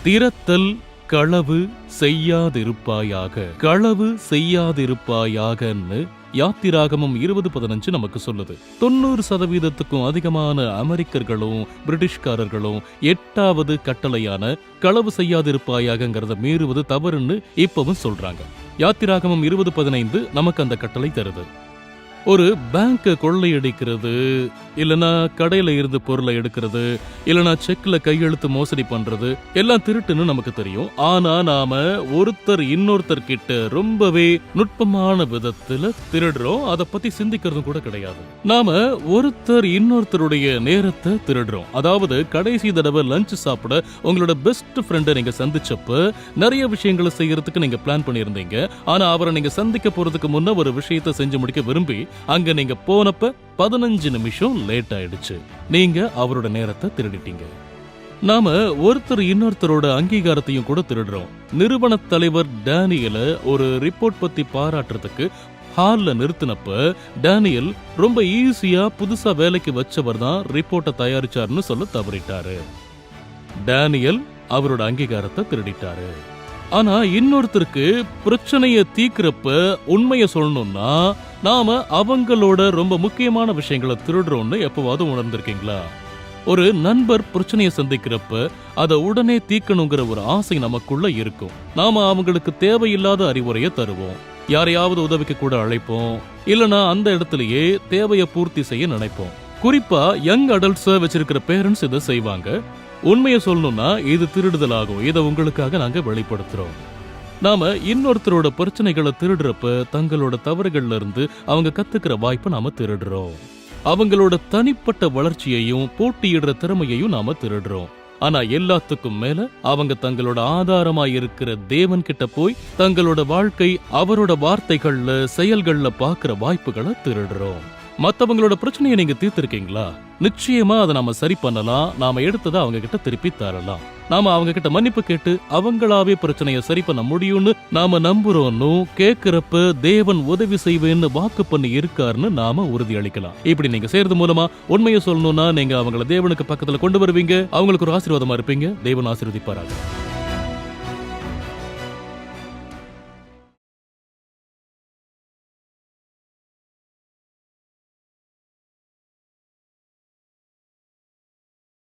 திறத்தல் களவு செய்யாதிருப்பாயாக. களவு செய்யாதிருப்பாயாகன்னு யாத்திராகமம் 20:15 நமக்கு சொல்லுது. 90% அதிகமான அமெரிக்கர்களும் பிரிட்டிஷ்காரர்களும் 8வது கட்டளையான களவு செய்யாதிருப்பாயாகங்கிறத மீறுவது தவறுன்னு இப்பவும் சொல்றாங்க. யாத்திராகமம் 20:15 நமக்கு அந்த கட்டளை தருது. ஒரு பேங்க கொள்ளையடிக்கிறது, இல்லனா கடையில இருந்து பொருளை எடுக்கிறது, இல்லனா செக்ல கையெழுத்து மோசடி பண்றது எல்லாம் திருட்டுன்னு நமக்கு தெரியும். ஆனா நாம ஒருத்தர் இன்னொருத்தர் கிட்ட ரொம்பவே நுட்பமான விதத்துல திருடுறோம். அதை பத்தி சிந்திக்கிறதும் கூட கிடையாது. நாம ஒருத்தர் இன்னொருத்தருடைய நேரத்தை திருடுறோம். அதாவது கடைசி தடவை லஞ்ச் சாப்பிட உங்களோட பெஸ்ட் ஃப்ரெண்டை நீங்க சந்திச்சப்ப நிறைய விஷயங்களை செய்யறதுக்கு நீங்க பிளான் பண்ணியிருந்தீங்க. ஆனா அவரை நீங்க சந்திக்க போறதுக்கு முன்ன ஒரு விஷயத்தை செஞ்சு முடிக்க விரும்பி அங்க நீங்க போனப்ப 15 நிமிஷம் லேட் ஆயிடுச்சு. நீங்க அவரோட நேரத்தை திருடிட்டீங்க. நாம ஒருத்தர் இன்னொருத்தரோட அங்கீகாரத்தையும் கூட திருடுறோம். நிறுவன தலைவர் டேனியல ஒரு ரிப்போர்ட் பத்தி பாராட்டுறதுக்கு ஹால்ல நிறுத்தினப்ப டேனியல் ரொம்ப ஈஸியா புதுசா வேலைக்கு வச்சவர் தான் ரிப்போர்ட்டை தயாரிச்சாருன்னு சொல்ல தவறிட்டாரு. டேனியல் அவரோட அங்கீகாரத்தை திருடிட்டாரு. ஆனா இன்னொருத்தருக்கு பிரச்சனைய தீக்கிறப்ப உண்மைய சொல்லணும்னா நாம அவங்களோட ரொம்ப முக்கியமான விஷயங்களை திருடுறோம்னு எப்பவாவது உணர்ந்திருக்கீங்களா? ஒரு நண்பர் பிரச்சனைய சந்திக்கிறப்ப அதை உடனே தீக்கணுங்கிற ஒரு ஆசை நமக்குள்ள இருக்கும். நாம அவங்களுக்கு தேவையில்லாத அறிவுரையை தருவோம். யாரையாவது உதவிக்கு கூட அழைப்போம். இல்லனா அந்த இடத்துலயே தேவையை பூர்த்தி செய்ய நினைப்போம். குறிப்பா யங் அடல்ட்ஸ வச்சிருக்கிற பேரண்ட்ஸ் இதை செய்வாங்க. உண்மையை சொல்லணும்னா இது திருடுதலாகும். இதை உங்களுக்காக நாங்க வெளிப்படுத்துறோம். நாம இன்னொருத்தரோட பிரச்சனைகளை திருடுறப்ப தங்களோட தவறுகள்ல இருந்து அவங்க கத்துக்கிற வாய்ப்பை நாம திருடுறோம். அவங்களோட தனிப்பட்ட வளர்ச்சியையும் போட்டியிடுற திறமையையும் நாம திருடுறோம். ஆனா எல்லாத்துக்கும் மேல அவங்க தங்களோட ஆதாரமா இருக்கிற தேவன் கிட்ட போய் தங்களோட வாழ்க்கை அவரோட வார்த்தைகள்ல செயல்கள்ல பாக்குற வாய்ப்புகளை திருடுறோம். மத்தவங்களோட பிரச்சனையை நீங்க தீர்த்திருக்கீங்களா? நிச்சயமா அதை நாம சரி பண்ணலாம். நாம எடுத்ததை அவங்க கிட்ட திருப்பி தரலாம். நாம அவங்க கிட்ட மன்னிப்பு கேட்டு அவங்களாவே பிரச்சனையை சரி பண்ண முடியும்னு நாம நம்புறோம்னு கேட்கிறப்ப தேவன் உதவி செய்வேன்னு வாக்கு பண்ணி இருக்காருன்னு நாம உறுதி அளிக்கலாம். இப்படி நீங்க செய்யறது மூலமா உண்மையை சொல்லணும்னா நீங்க அவங்கள தேவனுக்கு பக்கத்துல கொண்டு வருவீங்க. அவங்களுக்கு ஒரு ஆசீர்வாதமா இருப்பீங்க. தேவன் ஆசீர்வதிப்பாராக.